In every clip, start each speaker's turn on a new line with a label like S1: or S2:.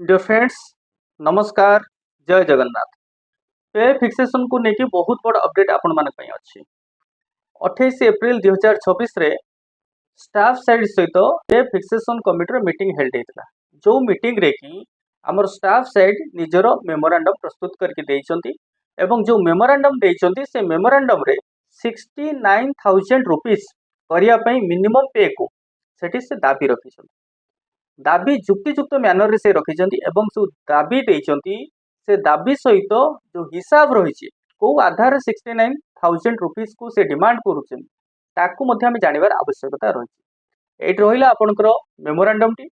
S1: Dear friends, नमस्कार। जय जगन्नाथ। पे फिक्सेशन को लेकिन बहुत बड़ अपडेट आपण मान अच्छी 28 एप्रिल 2026 रे स्टाफ साइड सहित पे फिक्सेशन कमिटी मीटिंग हेल्ड होता जो मीटिंग रे कि आमर स्टाफ साइड निजर मेमोरांडम प्रस्तुत करके देइचंती एवं जो मेमोरांडम देइचंती से मेमोरांडम रे 69,000 रुपीस करिया पई मिनिमम पे को सेठी से दाबी रखिछन। दाबी जुक्तियुक्त ମ୍ୟାନର से रखिछंती एवं जो दाबी देइचंती से दाबी सहित जो हिसाब रही कौ आधार 69,000 रुपीस को से डिमांड करुछन ताकू मध्य आम जानिबार आवश्यकता रही। एट रहिला आपनकर मेमोरांडम टी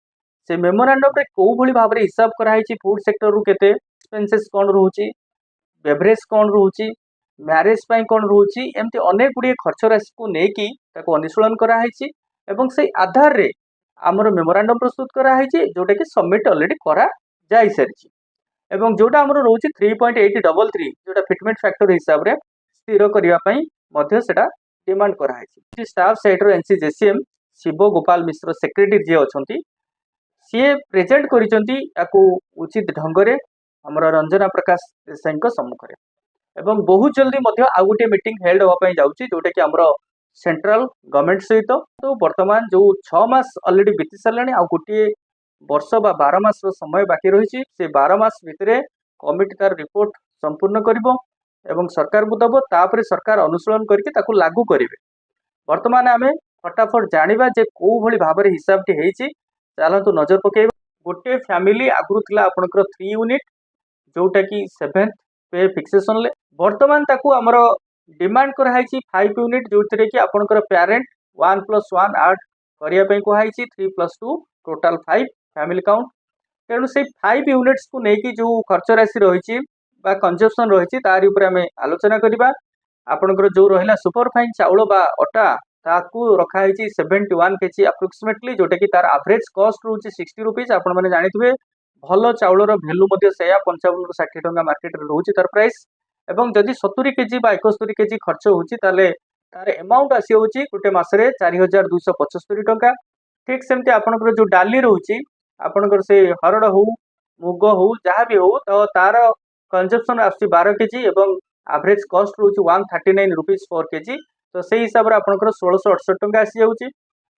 S1: से मेमोरांडम रे कौ भली भाव रे हिसाब कराई फूड सेक्टर रु केते एक्सपेंसेस कोन रहउची, बेवरेज कोन रहउची, मैरेज पई कोन रहउची, एमती अनेक गुडी खर्च राशि को नेकी ताको अनुसरण कराई एवं से आधार रे आमर मेमोरांडम प्रस्तुत कराई जोटा कि सबमिट ऑलरेडी करा जाई सारी एवं जोटा आमर रोची 3.833 जोटा फिटमेंट फैक्टर हिसाब रे स्थिर करिया पई मध्य सेटा डिमांड कराई। स्टाफ साइड रो एनसीजेसीएम शिव गोपाल मिश्र सेक्रेटरी जे अछंती सी प्रेजेंट करिसंती याकू उचित ढंग रे हमर रंजना प्रकाश देसाई को सम्मुख रे एवं बहुत जल्दी मध्य आ गोटे मीटिंग हेल्ड होगा पई जाउची जोटा कि हमर सेंट्रल गवर्नमेंट सहित तो वर्तमान जो 6 मास ऑलरेडी बीती सारे आ गोटे वर्ष बा 12 मास समय बाकी रही से 12 मास भितर कमिटी तार रिपोर्ट संपूर्ण करिवो एवं सरकार को दबो तापर सरकार अनुसरण करके ताकू लागू करेंगे। वर्तमान आमे फटाफट जानिबा जे को भली भाव रे हिसाब टी हेची चलतु नजर पकेबा। गोटे फैमिली आगुरु थिला आपनकर 3 यूनिट जोटा कि 7th पे फिक्सेशन ले वर्तमान ताकू हमर डिमांड कराई 5 यूनिट जो कि आपनकर पेरेंट 1+1 ऐड करिया पई कोहाई 3+2 टोटल 5 फैमिली काउंट तेणु से 5 यूनिट्स को लेकिन जो खर्च राशि रही कंजप्शन रही तारी ऊपर आम आलोचना करवा। आपनकर जो रहा सुपरफाइन चाउल बा अटा ताकू रखाई 71 केजी अप्रोक्सीमेटली जोटा कि तार एवरेज कॉस्ट रोचे 60 रुपीज। आपण मैंने जानिथिबे भल चाउलर भैल्यू मध्य सेया 55 ରୁ 60 टंका मार्केट रे रोचे तार प्राइस एवं जदि 70 केजी बा 71 केजी खर्च होची ताले तार अमाउंट आसी होची गोटे मासरे 4275 टंका। ठीक सेमती आपनकर जो डाली रोची आपनकर से हरड़ हो मुग हो जहाँ भी हो तो तार कंजप्शन आस 12 केजी एवं एवरेज कॉस्ट रोचे 139 रुपीज पर केजी तो से हिसाब से आपनकर 1668 टंका आसी जाउची।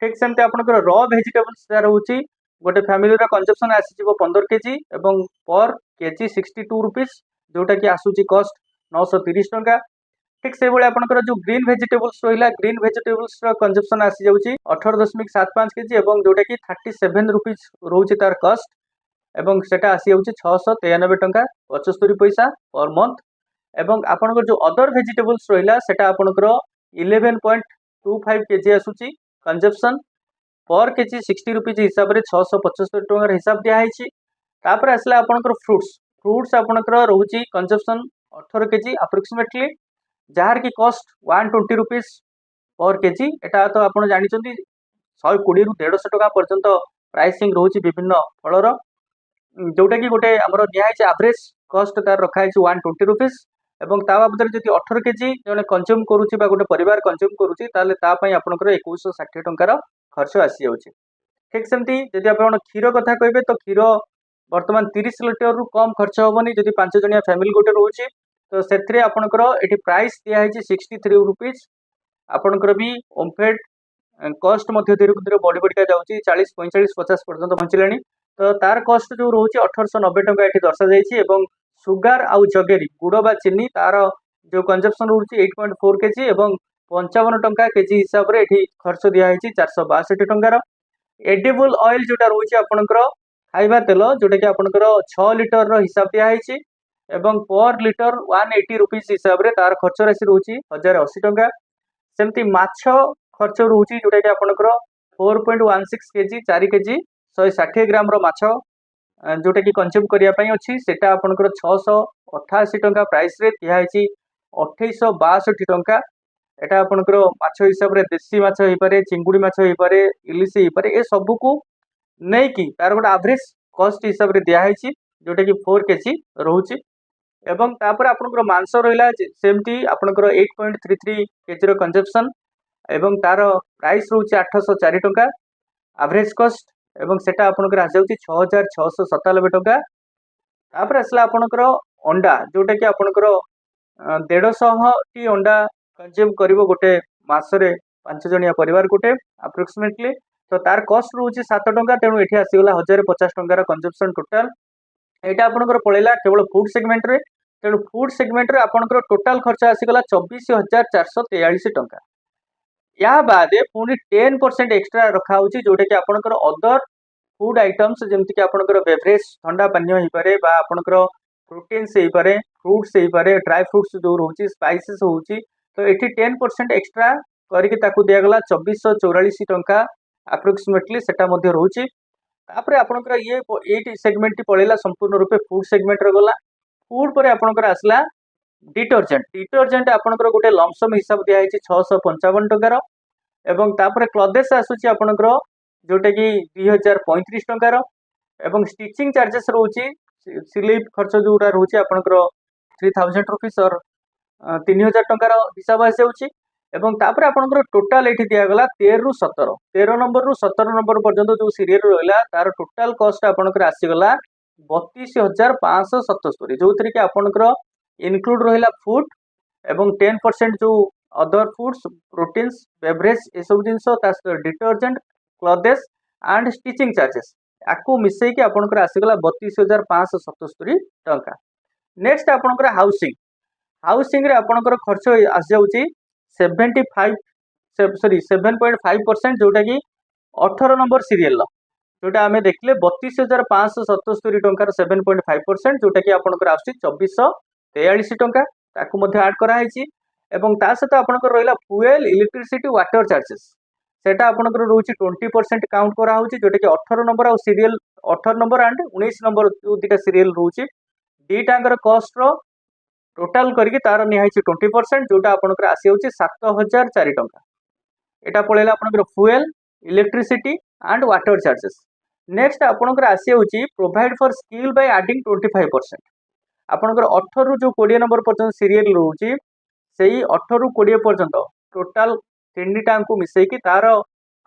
S1: ठीक सेमती आपनकर रॉ वेजिटेबल्स जा रहउची गोटे फैमिली रा कंजप्शन आसी 15 केजी एवं पर केजी 62 रुपीज जोटा कि आसुची कॉस्ट 930 टंका। ठीक से भाई आपनकर जो ग्रीन वेजिटेबल्स रहिला ग्रीन वेजिटेबल्स रा कंजप्शन आसी जाउची 18.75 केजी एवं जोटा कि 37 रुपीज रोची तार कॉस्ट एवं सेटा आसी जाउची 693 टंका 75 पैसा पर मंथ एवं आपनकर जो अदर वेजिटेबल्स रहिला सेटा आपनकर 11.25 केजी आसुची कंजप्शन पर केजी 60 रुपीज हिसाब रे 675 टंका हिसाब दिया है। तापर आसला आपनकर फ्रूट्स आपनकर रहउची कंजप्शन 18 केजी अप्रोक्सीमेटली जार की कॉस्ट 120 रुपीज पर केजी एटा तो आपण जानिचंती 120 ରୁ 150 टका पर्यंत प्राइसिंग रोची विभिन्न फलर जोटा कि गोटे आमर दिखाई एवरेज कॉस्ट तार रखाई 120 रुपीज एवं ता बाबद जब 18 केजी जने कंज्यूम करुची बा गोटे परिवार कंज्यूम करुची ताले ता पई आपनकर 2160 टंकार खर्च आसी जाउची। ठीक सेमती जदि आपण क्षीर कथा कहबे तो क्षीर वर्तमान 30 लिटर रु कम खर्च होबनी जदि 5 जणिया फैमिली गोटे रोची तो सेथरे आपनकर एठी प्राइस दिया है 63 रुपीज आपनकर भी ओमफेड कॉस्ट मध्य धीरे धीरे बढ़ी बढ़िका जाउची 40 45 50 पर्यंत पहुंचलानी तो तार कॉस्ट जो रोची 1890 टंका एठी दर्शा जायछि एवं सुगार आउ जगेरी गुड़ बा चीनी तार जो कंजप्शन रोची 8.4 केजी एवं 55 टंका केजी हिसाब रे एठी खर्च दिया है 462 टंकार। एडिबल ऑयल जोटा रोची आपनकर खाइबा तेल जोटा कि आपनकर 6 लिटर रो हिसाब दिया है एवं पर लिटर 180 रुपीज हिसाब रे तार खर्च राशि रोची 1080 टंका। सेमती माछ खर्च रोची जोटा कि आपनकर 4.16 केजी 4 केजी 160 ग्राम रो माछ जोटा कि कंज्यूम करिया पई अछि सेटा आपनकर 688 टंका प्राइस रे दिया है 2862 टंका। एटा आपनकर माछ हिसाब रे देसी माछ होई पारे चिंगुडी माछ होई पारे इलिश होई पारे ए सब को नै कि तार गोटे एवरेज कॉस्ट हिसाब रे दिया है जोटा कि 4 केजी रहउची एवं तापर आपनकर मांस रहिला सेमती आपनकर 8.33 केजी रो कंजप्शन एवं तार प्राइस रहउची 804 टंका एवरेज कॉस्ट एवं सेटा आपनकर आसी जाउची 6697 टंका। तापर आसला आपनकर अंडा जोटा कि आपनकर 150 टी अंडा कंज्यूम करिवो गोटे मासरे 5 जणिया परिवार गोटे अप्रोक्सीमेटली। तो तार कॉस्ट रोचे 7 टंका, तेणु एठी आसीगला 1050 टंकार कंजम्पशन टोटाल। एटा आपनकर पळेला केवल फूड सेगमेंट रे, तेणु फूड सेगमेंट रे आपनकर टोटाल खर्च आसीगला 24443 टंका। या बाद पुणी 10% एक्स्ट्रा रखा होची जोटा कि आपनकर अदर फूड आइटम्स जेमति कि आपनकर बेवरेज ठंडा पानी होई पारे बा आपनकर प्रोटीन्स होई पारे, फ्रूट्स होई पारे, ड्राई फ्रूट्स जो रहउची, स्पाइसेस होउची। तो एठी 10% एक्स्ट्रा करके ताकू दिया गला 2444 टंका अप्रोक्सीमेटली सेटा मध्ये रहउची। तापरे आपनकर ये सेगमेंट टी पळेला संपूर्ण रूपे फूड सेगमेंट रे गला। फूड परे आपनकर आसला डिटर्जेंट। डिटर्जेंट आपनकर गोटे लमसम हिसाब दिया है 655 टंकार। एवं तापरे क्लॉथेस आसुची आपनकर जोटा कि 2035 टंकार। एवं स्टिचिंग चार्जेस रहउची सिलाई खर्च जोरा रहउची आपनकर 3000 रुपीस और 3000 टंकार हिसाब आसी जाउची। एवं तापरे आपनकर टोटाल एठी दिया गला 13 रु 17, 13 नंबर रु 17 नंबर पर्यंत जो सीरियल रहला तार टोटाल कॉस्ट आपनकर आसी गला 32577, जोथरे कि आपनकर इनक्लूड रहिला फूड एवं 10% जो अदर फूड्स, प्रोटीन्स, बेवरेज ए सब जिंस detergent, clothes and stitching charges याकू मिसई कि आपनकर आसीगला 32577 टंका। नेक्स्ट आपनकर हाउसिंग। हाउसिंग रे आपनकर खर्च आसी जाउची 7.5% जोटा कि 18 नंबर सीरियल जोटा आमे देखले 32577 टंकार 7.5%, जोटा कि आपनकर आसी 2443 टंका ताकू मध्ये ऐड करा हैची। एवं ता सहित आपनकर रहिला फ्यूएल, इलेक्ट्रिसिटी, वाटर चार्जेस सेटा आपनकर रहउची 20% काउंट करा होची, जोटा कि 18 नंबर और सीरियल 18 नंबर एंड 19 नंबर जो दिटा सीरियल रहउची दीटांकर कॉस्ट रो टोटाल करके तार निहाइची 20%, जोटा आपनकर आसी होची 7004 टंका। एटा पळेला आपनकर fuel, electricity and water charges. Next आपनकर आसी होची provide for skill by adding 25%। आपनकर 18 रु जो 20 नंबर पर्यंत सीरियल रहउची सेही 18 रु 20 पर्यंत टोटाल तीनटा को मिसई कि तार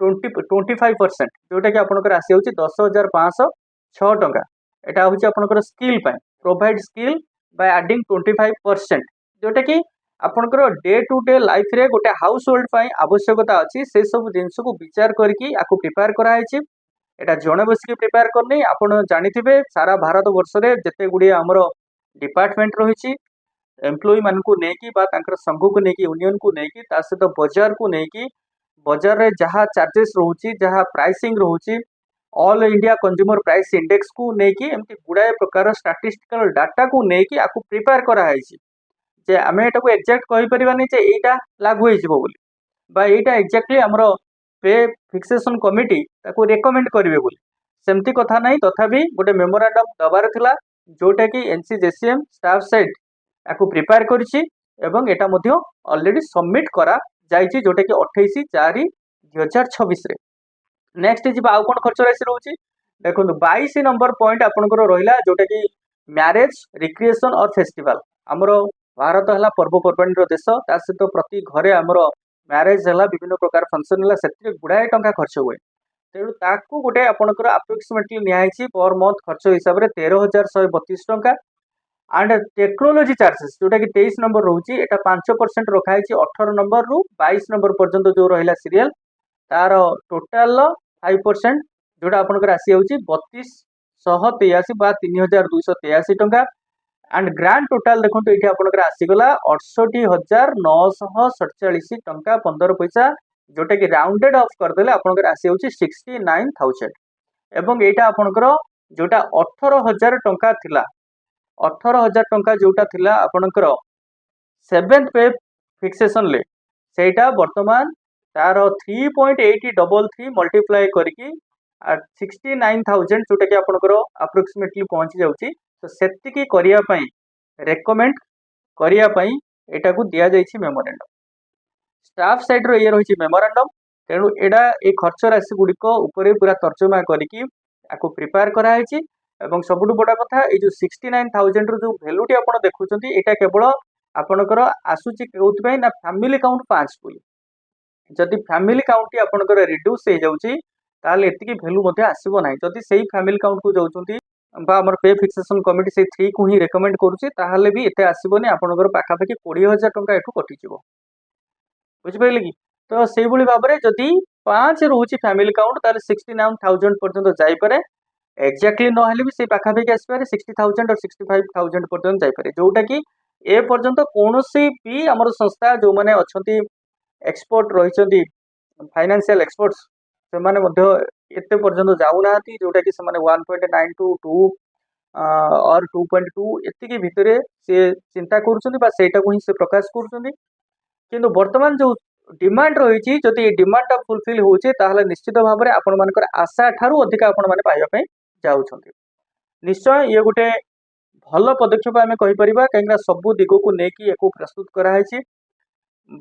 S1: 25% जोटा कि आपनकर आसी होची 10506 टंका। एटा होची आपनकर स्किल पाए प्रोवाइड स्किल बाय एडिंग 25%, जोटा कि आपनकर डे टू डे लाइफ रे गोटे हाउस होल्ड पाए आवश्यकता अछि से सब जिंस को विचार करके आको प्रिपेयर करा हैची। एटा जणे बसिक प्रिपेयर करनी आपण जानिथिबे सारा भारत वर्ष रे जते गुडी हमर डिपार्टमेंट रहिची एम्प्लॉई मान को नेकी बा तांकर संघ को नेकी, यूनियन को नेकी, ता सहित बाजार को नेकी, बाजार रे जहा चार्जेस रहउची, जहा प्राइसिंग रहउची, all India consumer price index को नेकी एमती गुडाए प्रकार स्टैटिस्टिकल डाटा को नेकी आको प्रिपेयर करा हैची जे आमे एटा को एग्जैक्ट कहि परिबानी जे एटा लागू होई जिवो बोली बा एटा एग्जैक्टली हमरो पे फिक्सेशन कमिटी ताको रेकमेंड करिवे बोली सेमती कथा नहीं। तथापि गोटे मेमोरांडम दबार थिला जोटा कि एनसीजेसीएम स्टाफ साइड याकू प्रिपेयर करिछि एवं एटा मध्य ऑलरेडी सबमिट करा जाइछि जोटा कि 28/4/2026 रे। नेक्स्ट जी आउ कोन खर्च राशि रहउछि देखो 22 नंबर पॉइंट आपनकर रहिला जोटा कि मैरिज, रिक्रिएशन और फेस्टिवल। हमरो भारत हला पर्वपर्वाणी रो देश, ता सहित प्रति घरे हमरो मैरिज हला विभिन्न प्रकार फंक्शन हला सेति गुडाए टंका खर्च हुए, तेणु ताकू गोटे आपनकर अप्रोक्सीमेटली निहाइछि पर मंथ खर्च हिसाब रे 13132 टंका। एंड टेक्नोलॉजी चार्जेस जोटा कि 23 नंबर रहउछि एटा 5% रखा हैछि 18 नंबर रु 22 नंबर पर्यंत जो रहिला सीरियल तार टोटल 5% जोटा आपनकर आसी होछि 3283 बा 3283 टंका। एंड ग्रांड टोटाल देखो ये आपनकर आसी गला 68947 टंका 15 पैसा, जोटा कि राउंडेड ऑफ करदेले आपनकर आसी होछि 69000। एवं एटा आपनकर जोटा 18000 टंका थिला 18000 टंका जोटा थिला आपनकर 7th पे फिक्सेशन ले सेटा वर्तमान तार 3.833 मल्टीप्लाई करके 69000 जोटा कि आपनकर अप्रोक्सीमेटली पहुंची जाउची। तो सेतिकी करिया पई रेकमेंड करिया पई एटा को दिया जाइछि मेमोरेंडम। स्टाफ साइड रो ये रहिछि मेमोरेंडम, तेणु एडा ए खर्च राशि गुडी को ऊपर पूरा तर्जमा करके आको प्रिपेयर करा हैछि। एवं सबुठु बड़ा कथा ए जो 69000 रो जो वैल्यूटी आपण देखुचंती एटा केवल आपनकर आसुची कोउथबे ना फैमिली काउंट 5 बोली। जदि फैमिली काउंट आपनकर रिड्यूस हो जाउची ताले एतिकी भैल्यू मध्य आसीबो नाही जदि सेही फैमिली काउंट को जाउचंती बा हमर पे फिक्सेशन कमिटी से 3 को ही रेकमेंड करूची ताहाले भी एते आसीबोनी आपनकर पाखापाखि 20,000 टंका एठू कटिजिवो बुझि पाइले कि तो सेही भली भाबरे जदि 5 रहउची फैमिली काउंट ताले 69,000 पर्यंत जाई पारे एक्जाक्टली न हेले भी से पाखापाखि आसी पारे 60,000 और 65,000 पर्यंत जाई पारे जोटा कि ए पर्यंत कोनोसी भी हमर संस्था जो माने अछंती एक्सपर्ट रहिचंती फाइनेंशियल एक्सपर्ट्स से माने मध्य एते पर्यंत जाउनाती जोटा कि से माने 1.9 टू 2 और 2.2 एतिकी भितरे से चिंता करूछंती बा सेटा को ही से प्रकाश करूछंती किंतु वर्तमान जो डिमांड रही जदि डिमांड टा फुलफिल होचे ताहले निश्चित भाव में आपण मानकर आशा ठारू अधिक आपण माने पाइबा पई जाउछंती निश्चय ये गोटे भल पदक्षेप आम कहीपर कहीं सबू दिग को लेकिन एक प्रस्तुत कराई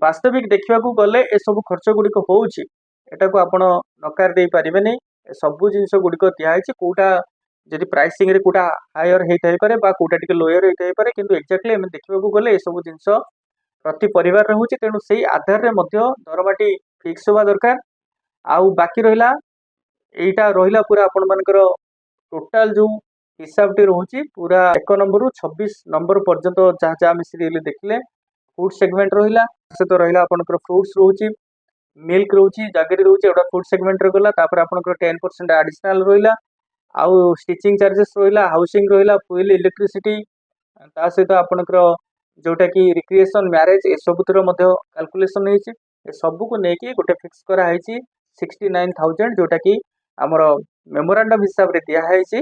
S1: वास्तविक देखा गले ए सब खर्च गुड़िक होटा को आप नकार दे पारे नहीं सबू जिनस गुड़िक दिखाई कौटा जदि प्राइसिंग रे कौटा हायर होता है कौटा टी लोयर होता है कि एक्जाक्टली आम देखा गले ये सब जिनस प्रति परिवार रोचे तेणु से आधार में दरमाटी फिक्स होगा दरकार आउ बाकी रहा यहीटा रहा पूरा आपण मानकर टोटाल जो हिसाब टी रोचे पूरा 1 नंबर रु 26 नंबर पर्यंत जहाँ जहाँ आम सीरियल देखिले फूड सेगमेंट रहा सहित रहा आपंकर फ्रुट्स रोचे मिल्क रोचे जगेरी रोचे एटा फूड सेगमेंट गला आपंकर 10% आडिशनाल रहा आउ स्टिचिंग चार्जेस रहा हाउसिंग रहा फुएल इलेक्ट्रिसिटी ता सहित आपंकर जोटा कि रिक्रिएशन मैरेज ए सबुतर कैलकुलेसन होती सबू को लेकिन गोटे फिक्स कराई 69,000 जोटा कि आमर मेमोरांडम हिसाब से दिखाई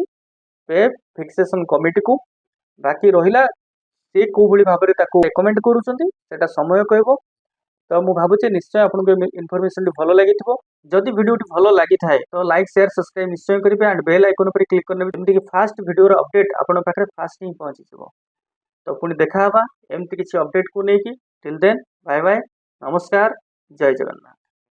S1: पे फिक्सेशन कमिटी को बाकी रहा सी कौ भाव में रेकमेंड करुँचा समय कह तो मुझे भावुचे निश्चय आपको इनफॉरमेशन भल लगी जदि वीडियो भल लगी थाए तो लाइक शेयर सब्सक्राइब निश्चय करेंगे एंड बेल आइकन पर क्लिक करने जमीक फास्ट वीडियो अपडेट आपन पाखे फास्ट ही पहुँची तो पुणी देखा एमती किसी अपडेट को लेकिन टिल देन बाय बाय नमस्कार जय जगन्नाथ।